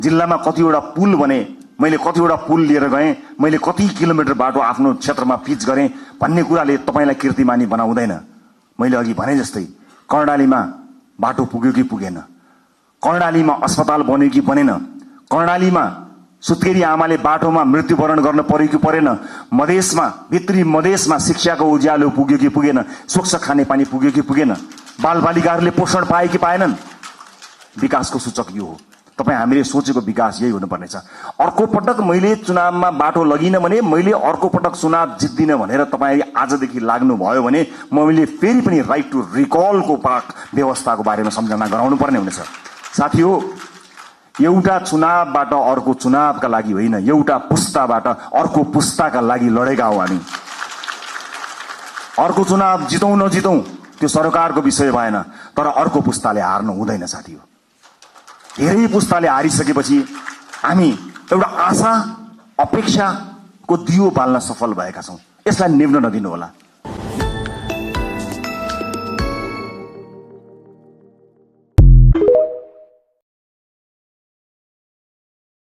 जिल्लामा कतिवटा पुल बने, मैले कतिवटा पुल लिएर गएँ, मैले कति किलोमिटर बाटो आफ्नो क्षेत्रमा पिच गरेँ भन्ने कुराले तपाईँलाई कीर्तिमानी बनाउँदैन। मैले अघि भने जस्तै कर्णालीमा बाटो पुग्यो कि पुगेन, कर्णालीमा अस्पताल बन्यो कि बनेन, कर्णालीमा सुत्केरी आमाले बाटोमा मृत्युवरण गर्न पर्यो कि परेन, मधेसमा भित्री मधेसमा शिक्षाको उज्यालो पुग्यो कि पुगेन, स्वच्छ खानेपानी पुग्यो कि पुगेन, बालबालिकाहरूले पोषण पाए कि पाएनन्। विकासको सूचक यो हो। तपाईँ हामीले सोचेको विकास यही हुनुपर्नेछ। अर्को पटक मैले चुनावमा बाटो लगिन भने, मैले अर्को पटक चुनाव जित्दिन भनेर तपाईँ आजदेखि लाग्नुभयो भने मैले फेरि पनि राइट टु रिकलको व्यवस्थाको बारेमा सम्झना गराउनु पर्ने हुनेछ। साथी हो, एउटा चुनावबाट अर्को चुनावका लागि होइन, एउटा पुस्ताबाट अर्को पुस्ताका लागि लडेका हो हामी। अर्को चुनाव जितौं नजितौं त्यो सरकारको विषय भएन, तर अर्को पुस्ताले हार्नु हुँदैन साथी हो। धेरै पुस्ताले हारिसकेपछि हामी एउटा आशा अपेक्षाको दियो बाल्न सफल भएका छौं। यसलाई निभ्न नदिनु होला।